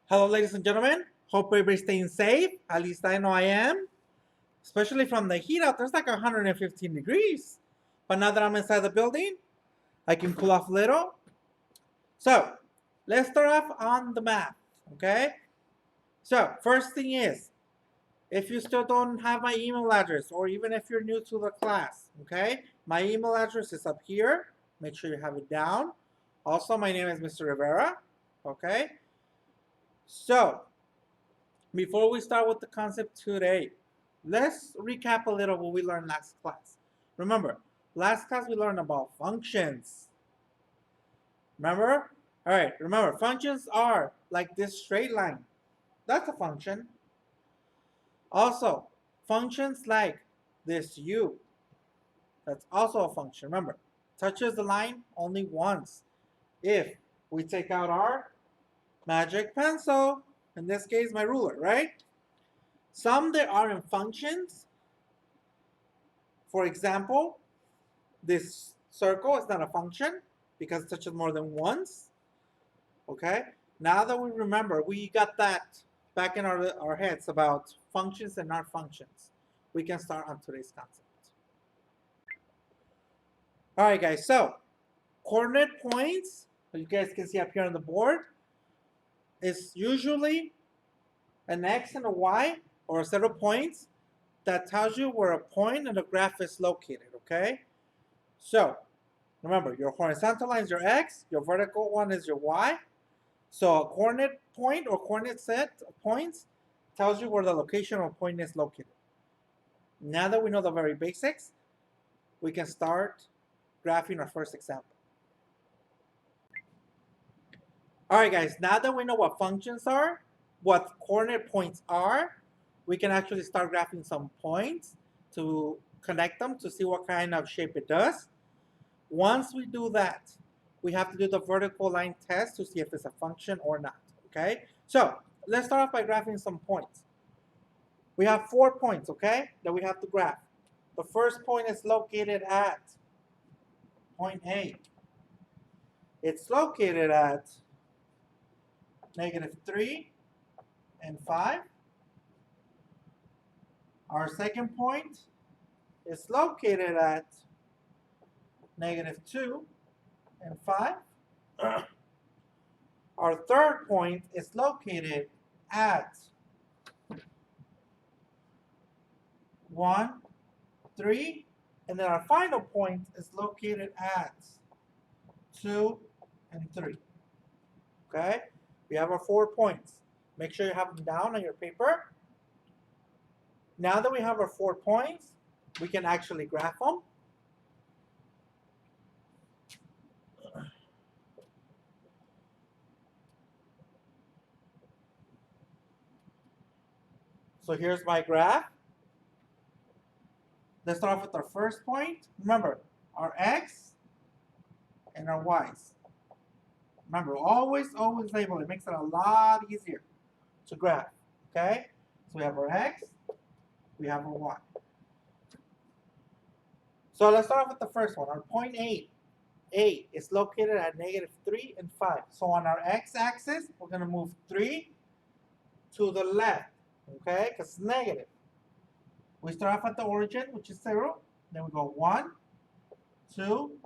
Hello, ladies and gentlemen. Hope everybody's staying safe. At least I know I am. Especially from the heat out, there's like 115 degrees. But now that I'm inside the building, I can cool off a little. So, let's start off on the math, okay? So, first thing is, if you still don't have my email address, or even if you're new to the class, okay? My email address is up here. Make sure you have it down. Also, my name is Mr. Rivera, okay? So, before we start with the concept today, let's recap a little what we learned last class. Remember, last class we learned about functions. Remember? All right, remember, functions are like this straight line. That's a function. Also, functions like this u. That's also a function. Remember, touches the line only once. If we take out our magic pencil, in this case, my ruler, right? Some there are in functions. For example, this circle is not a function because it touches more than once. Okay? Now that we remember, we got that back in our heads about functions and not functions. We can start on today's concept. All right, guys. So, coordinate points, you guys can see up here on the board, is usually an x and a y, or a set of points that tells you where a point in the graph is located, okay? So, remember, your horizontal line is your x, your vertical one is your y. So a coordinate point or coordinate set of points tells you where the location of a point is located. Now that we know the very basics, we can start graphing our first example. All right, guys, now that we know what functions are, what coordinate points are, we can actually start graphing some points to connect them to see what kind of shape it does. Once we do that, we have to do the vertical line test to see if it's a function or not, okay? So let's start off by graphing some points. We have 4 points, okay, that we have to graph. The first point is located at point A. It's located at -3 and 5. Our second point is located at -2 and 5. Our third point is located at 1, 3, and then our final point is located at 2 and 3. Okay? We have our 4 points. Make sure you have them down on your paper. Now that we have our 4 points, we can actually graph them. So here's my graph. Let's start off with our first point. Remember, our x and our y's. Remember, always label it. Makes it a lot easier to graph. Okay? So we have our x, we have our y. So let's start off with the first one. Our point A. A is located at -3 and 5. So on our x-axis, we're going to move 3 to the left. Okay? Because it's negative. We start off at the origin, which is 0. Then we go 1, 2,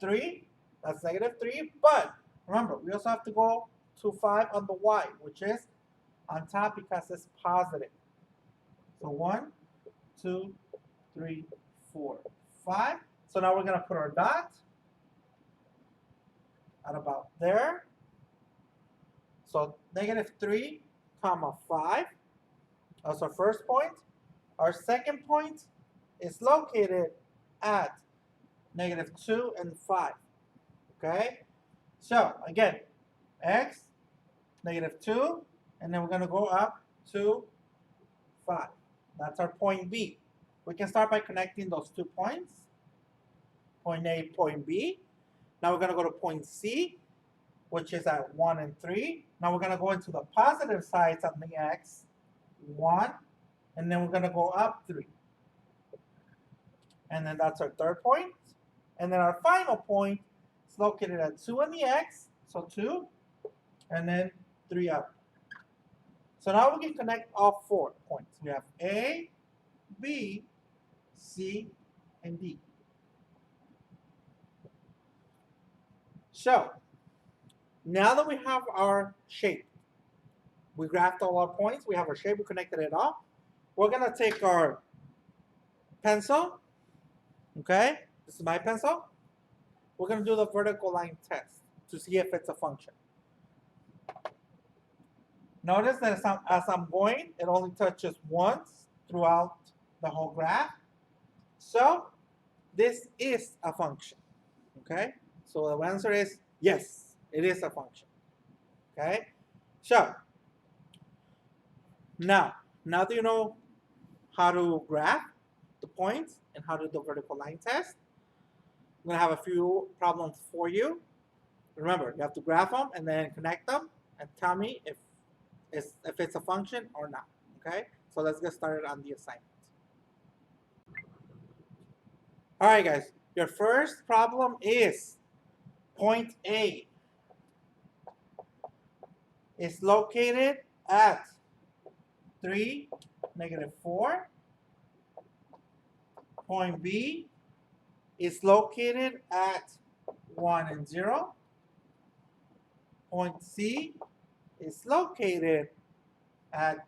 3. That's -3. But remember, we also have to go to 5 on the y, which is on top because it's positive. So 1, 2, 3, 4, 5. So now we're going to put our dot at about there. So -3, 5. That's our first point. Our second point is located at -2 and 5. Okay? So again, x, -2, and then we're going to go up to 5. That's our point B. We can start by connecting those 2 points. Point A, point B. Now we're going to go to point C, which is at 1 and 3. Now we're going to go into the positive sides of the x, 1, and then we're going to go up 3. And then that's our third point. And then our final point is located at 2 on the x, so 2, and then 3 up. So now we can connect all 4 points. We have A, B, C, and D. So now that we have our shape, we graphed all our points, we have our shape, we connected it all. We're gonna take our pencil, okay? This is my pencil. We're gonna do the vertical line test to see if it's a function. Notice that as I'm going, it only touches once throughout the whole graph. So this is a function, okay? So the answer is yes, it is a function, okay? So now that you know how to graph the points and how to do the vertical line test, I'm gonna have a few problems for you. Remember, you have to graph them and then connect them and tell me if it's a function or not, okay? So let's get started on the assignment. All right, guys, your first problem is point A is located at 3, -4. Point B is located at 1 and 0. Point C is located at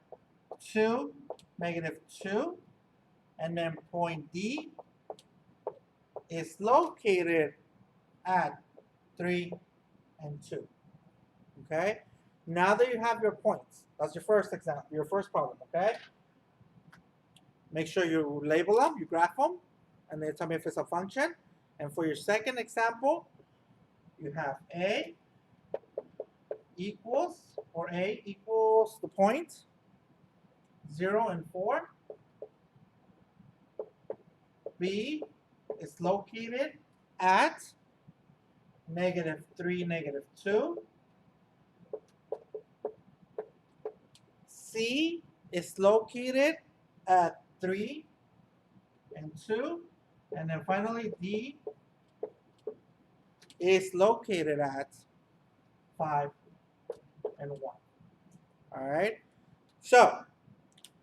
2, -2. And then point D is located at 3 and 2. Okay? Now that you have your points, that's your first example, your first problem, okay? Make sure you label them, you graph them, and then tell me if it's a function. And for your second example, you have A equals the point 0 and 4. B is located at -3, -2. C is located at 3 and 2. And then finally, D is located at 5 and 1. All right? So,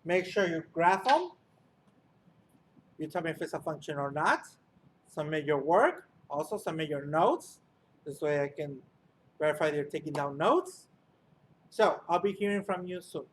make sure you graph them. You tell me if it's a function or not. Submit your work. Also, submit your notes. This way I can verify that you're taking down notes. So, I'll be hearing from you soon.